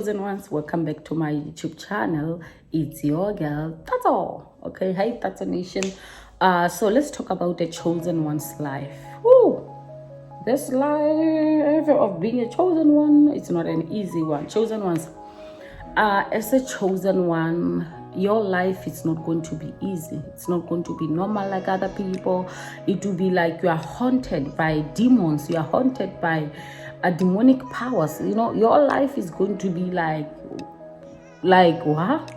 chosen ones, welcome back to my YouTube channel. It's your girl Tato. Okay, hi Tato Nation. So let's talk about the chosen one's life. Woo! This life of being a chosen one, it's not an easy one. Chosen ones, as a chosen one, your life is not going to be easy. It's not going to be normal like other people. It will be like you are haunted by demons. You are haunted by demonic powers. You know, your life is going to be like what?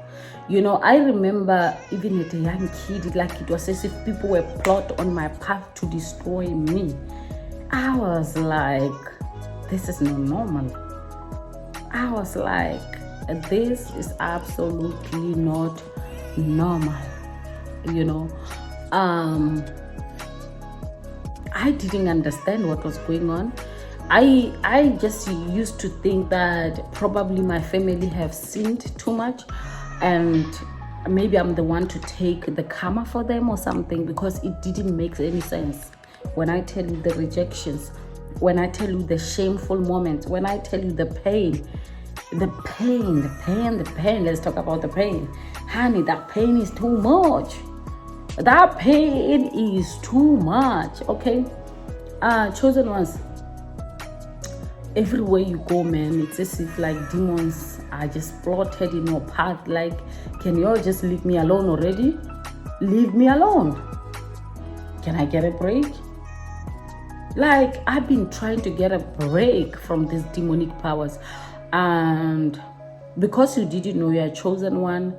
You know, I remember even at a young kid, like it was as if people were plot on my path to destroy me. I was like, this is not normal. I was like, this is absolutely not normal. You know, I didn't understand what was going on. I just used to think that probably my family have sinned too much, and maybe I'm the one to take the karma for them or something, because it didn't make any sense. When I tell you the rejections, when I tell you the shameful moments, when I tell you the pain, let's talk about the pain. Honey, that pain is too much. That pain is too much, okay? Chosen ones, everywhere you go, man, it's as if like demons are just plotted in your path. Like, can you all just leave me alone already? Leave me alone. Can I get a break? Like, I've been trying to get a break from these demonic powers. And because you didn't know you're a chosen one,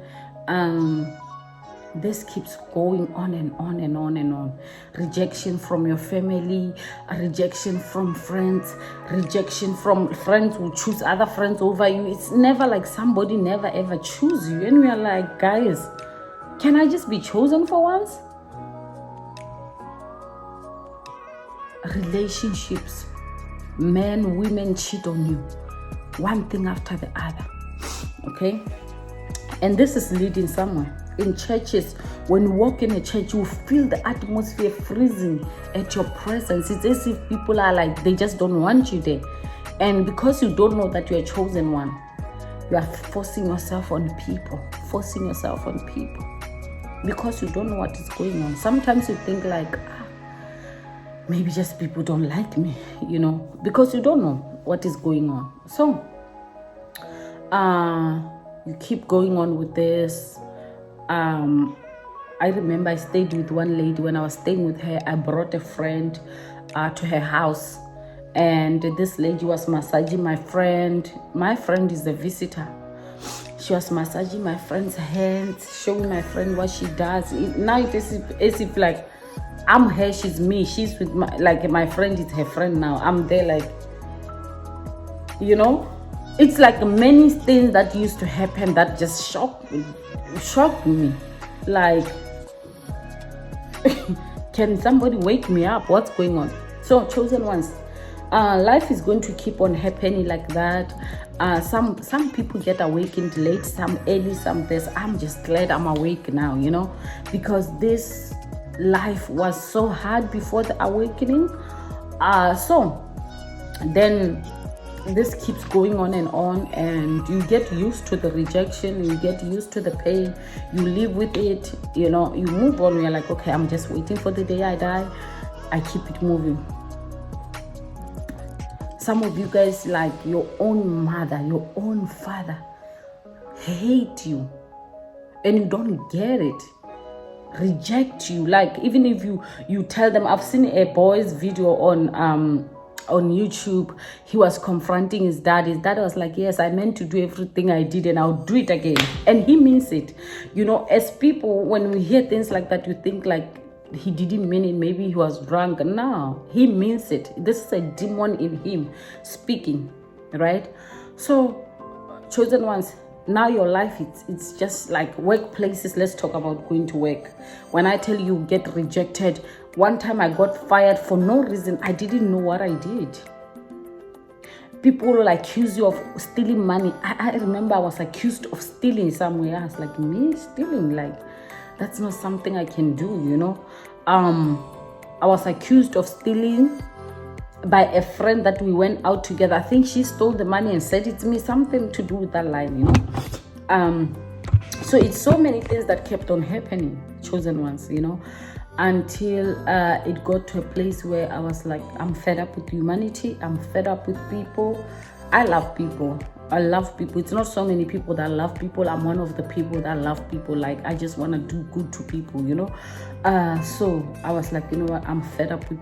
this keeps going on and on and on and on. Rejection from your family, a rejection from friends, rejection from friends who choose other friends over you. It's never like somebody never ever choose you. And we are like, guys, can I just be chosen for once? Relationships, men, women cheat on you, one thing after the other, okay? And this is leading somewhere. In churches, when you walk in a church, you feel the atmosphere freezing at your presence. It's as if people are like, they just don't want you there. And because you don't know that you're a chosen one, you are forcing yourself on people, because you don't know what is going on. Sometimes you think like, maybe just people don't like me, you know, because you don't know what is going on. So, you keep going on with this. I remember I stayed with one lady. When I was staying with her, I brought a friend to her house, and this lady was massaging my friend. My friend is a visitor. She was massaging my friend's hands, showing my friend what she does. Now it is as if like I'm her, she's me. She's with my friend is her friend now. I'm there like, you know, it's like many things that used to happen that just shocked me. Like, can somebody wake me up? What's going on? So, chosen ones, life is going to keep on happening like that. Some people get awakened late, some early, some this. I'm just glad I'm awake now, you know, because this life was so hard before the awakening. So then this keeps going on, and you get used to the rejection, you get used to the pain, you live with it, you know, you move on. You're like, okay, I'm just waiting for the day I die. I keep it moving. Some of you guys, like your own mother, your own father hate you, and you don't get it, reject you. Like, even if you tell them, I've seen a boy's video on YouTube. He was confronting his dad. His dad was like, yes, I meant to do everything I did, and I'll do it again. And he means it. You know, as people, when we hear things like that, you think like he didn't mean it. Maybe he was drunk. No, he means it. This is a demon in him speaking, right? So, chosen ones, now your life, it's just like workplaces. Let's talk about going to work. When I tell you get rejected, one time I got fired for no reason. I didn't know what I did. People will accuse you of stealing money. I remember I was accused of stealing somewhere. I was like, me stealing? Like, that's not something I can do, you know. I was accused of stealing by a friend that we went out together. I think she stole the money and said it's me, something to do with that line, so it's so many things that kept on happening, chosen ones, until it got to a place where I was like, I'm fed up with humanity, I'm fed up with people. I love people. It's not so many people that love people. I'm one of the people that love people. Like, I just want to do good to people, so I was like, you know what, I'm fed up with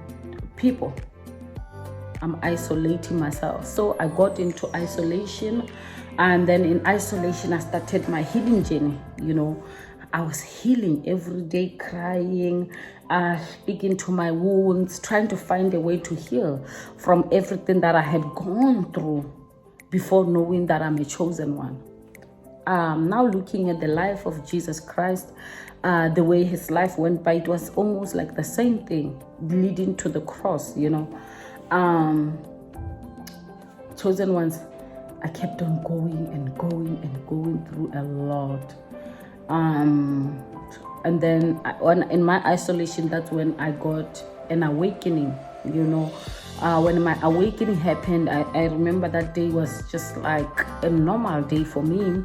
people. I'm isolating myself. So I got into isolation, and then in isolation I started my healing journey. I was healing every day, crying, speaking to my wounds, trying to find a way to heal from everything that I had gone through before knowing that I'm a chosen one. Now looking at the life of Jesus Christ, the way his life went by, it was almost like the same thing leading to the cross, chosen ones. I kept on going and going and going through a lot. And then in my isolation, that's when I got an awakening, when my awakening happened. I remember that day was just like a normal day for me,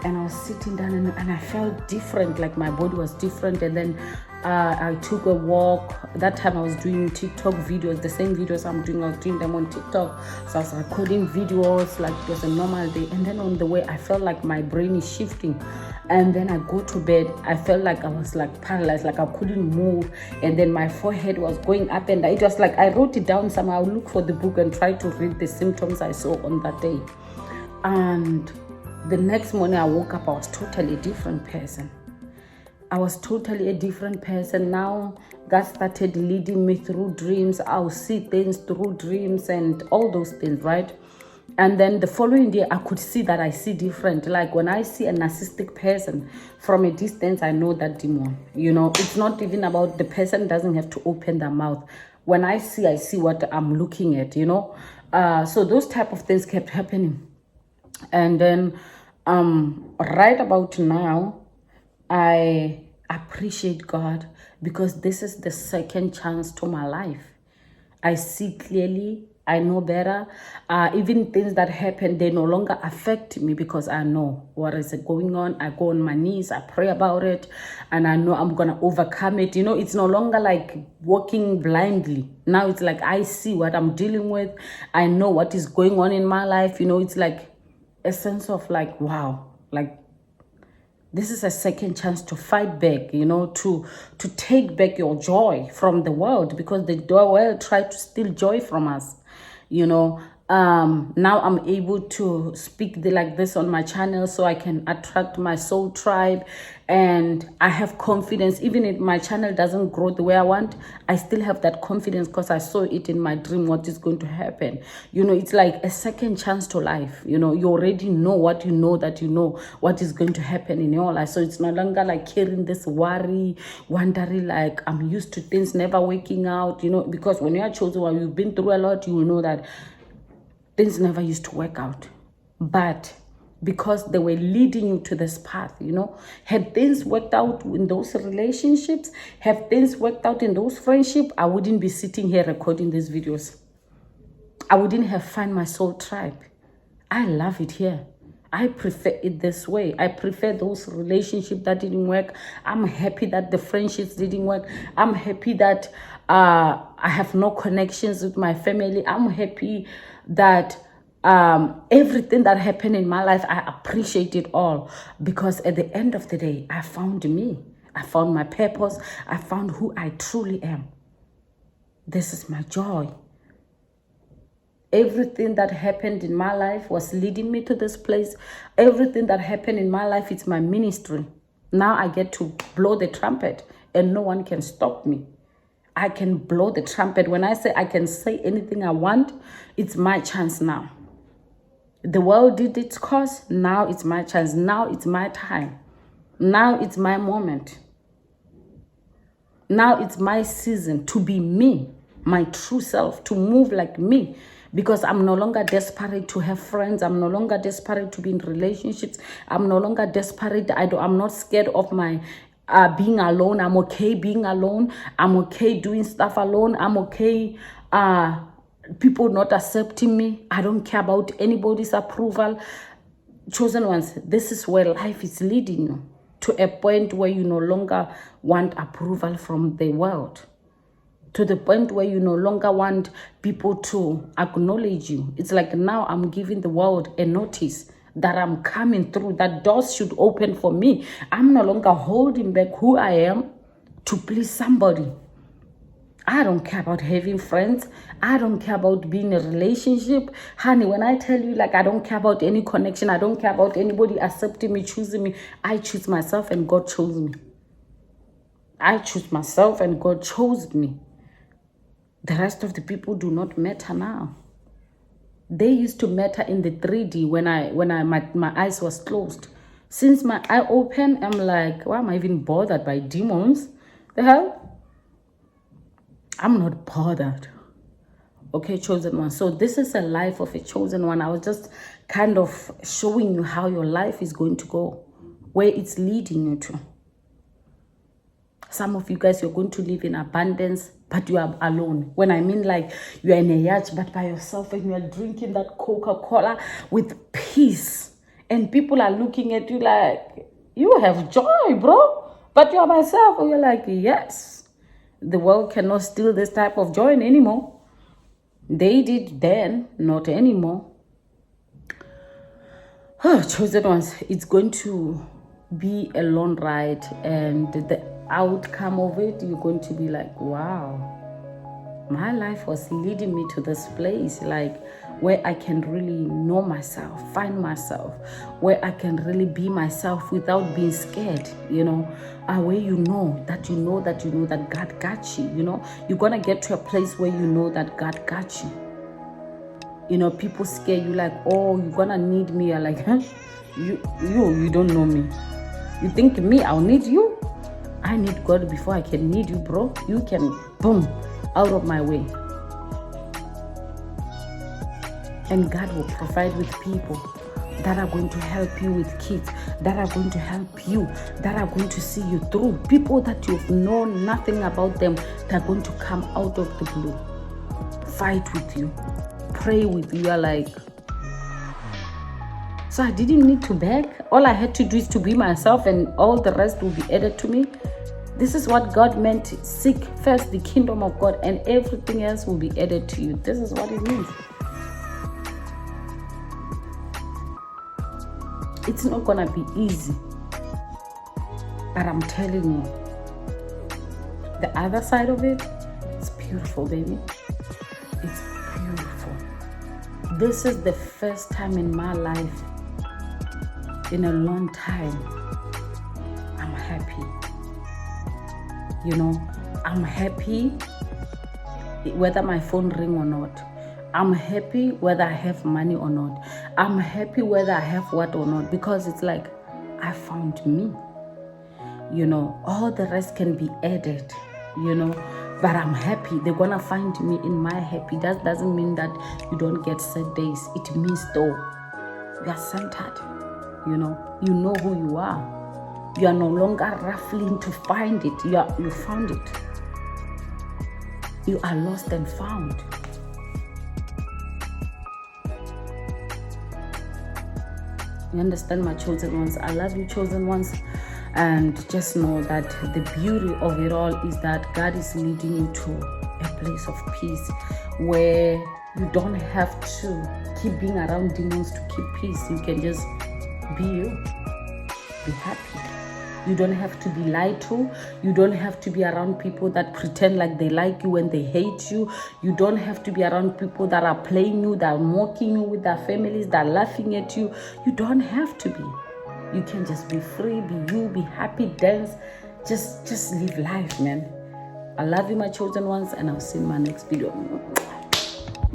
and I was sitting down and I felt different, like my body was different. And then I took a walk. That time I was doing TikTok videos, the same videos I'm doing, I was doing them on TikTok. So I was recording videos like it was a normal day. And then on the way, I felt like my brain is shifting. And then I go to bed, I felt like I was like paralyzed, like I couldn't move. And then my forehead was going up, and it was like I wrote it down somehow. I would look for the book and try to read the symptoms I saw on that day. And the next morning I woke up, I was totally a different person. Now God started leading me through dreams. I'll see things through dreams and all those things, right? And then the following day, I could see that I see different. Like when I see a narcissistic person from a distance, I know that demon. It's not even about the person doesn't have to open their mouth. When I see what I'm looking at, So those type of things kept happening. And then right about now, I appreciate God because this is the second chance to my life. I see clearly, I know better. Even things that happen, they no longer affect me because I know what is going on. I go on my knees, I pray about it, and I know I'm going to overcome it. It's no longer like walking blindly. Now it's like I see what I'm dealing with. I know what is going on in my life. It's like a sense of like, wow, like this is a second chance to fight back, to take back your joy from the world, because the world tried to steal joy from us, Now I'm able to speak like this on my channel so I can attract my soul tribe, and I have confidence. Even if my channel doesn't grow the way I want, I still have that confidence because I saw it in my dream what is going to happen. It's like a second chance to life. You already know what you know what is going to happen in your life. So it's no longer like carrying this worry, wondering like I'm used to things never working out, because when you are chosen, when you've been through a lot, you will know that things never used to work out. But because they were leading you to this path, had things worked out in those relationships, have things worked out in those friendships, I wouldn't be sitting here recording these videos. I wouldn't have found my soul tribe. I love it here. I prefer it this way. I prefer those relationships that didn't work. I'm happy that the friendships didn't work. I'm happy that I have no connections with my family. I'm happy that everything that happened in my life, I appreciate it all, because at the end of the day, I found me. I found my purpose. I found who I truly am. This is my joy. Everything that happened in my life was leading me to this place. Everything that happened in my life, it's my ministry. Now I get to blow the trumpet and no one can stop me. I can blow the trumpet. When I say I can say anything I want, it's my chance now. The world did its course. Now it's my chance. Now it's my time. Now it's my moment. Now it's my season to be me, my true self, to move like me. Because I'm no longer desperate to have friends. I'm no longer desperate to be in relationships. I'm no longer desperate. I'm not scared of my being alone. I'm okay being alone. I'm okay doing stuff alone. I'm okay people not accepting me. I don't care about anybody's approval. Chosen ones, this is where life is leading you, to a point where you no longer want approval from the world, to the point where you no longer want people to acknowledge you. It's like now I'm giving the world a notice that I'm coming through, that doors should open for me. I'm no longer holding back who I am to please somebody. I don't care about having friends. I don't care about being in a relationship. Honey, when I tell you, like, I don't care about any connection, I don't care about anybody accepting me, choosing me. I choose myself and God chose me. I choose myself and God chose me. The rest of the people do not matter now. They used to matter in the 3D when my eyes was closed. Since my eye open, I'm like, why am I even bothered by demons? The hell? I'm not bothered. Okay, chosen one. So this is a life of a chosen one. I was just kind of showing you how your life is going to go, where it's leading you to. Some of you guys, you're going to live in abundance, but you are alone. When I mean like you're in a yacht, but by yourself, and you're drinking that Coca-Cola with peace. And people are looking at you like, you have joy, bro. But you're by yourself. And you're like, yes. The world cannot steal this type of joy anymore. They did then, not anymore. Chosen ones, it's going to be a long ride, and the outcome of it, you're going to be like, wow, my life was leading me to this place, like where I can really know myself, find myself, where I can really be myself without being scared, where you know that God got you, you're gonna get to a place where you know that God got you. People scare you like, oh, you're gonna need me. You're like, huh? You don't know me. You think me, I'll need you? I need God before I can need you, bro. You can, boom, out of my way. And God will provide with people that are going to help you with kids, that are going to help you, that are going to see you through. People that you've known nothing about them, that are going to come out of the blue, fight with you, pray with you. You're like, so I didn't need to beg. All I had to do is to be myself, and all the rest will be added to me. This is what God meant. Seek first the kingdom of God, and everything else will be added to you. This is what it means. It's not gonna be easy, but I'm telling you, the other side of it, it's beautiful, baby. It's beautiful. This is the first time in my life, in a long time, I'm happy. I'm happy whether my phone ring or not. I'm happy whether I have money or not. I'm happy whether I have what or not, because it's like, I found me. All the rest can be added, but I'm happy. They're gonna find me in my happy. That doesn't mean that you don't get sad days. It means though, you are centered. You know who you are. You are no longer ruffling to find it. You found it. You are lost and found. You understand, my chosen ones? I love you, chosen ones. And just know that the beauty of it all is that God is leading you to a place of peace, where you don't have to keep being around demons to keep peace. You can just be you. Be happy. You don't have to be lied to. You don't have to be around people that pretend like they like you when they hate you. You don't have to be around people that are playing you, that are mocking you with their families, that are laughing at you. You don't have to be. You can just be free, be you, be happy, dance. Just live life, man. I love you, my chosen ones, and I'll see you in my next video.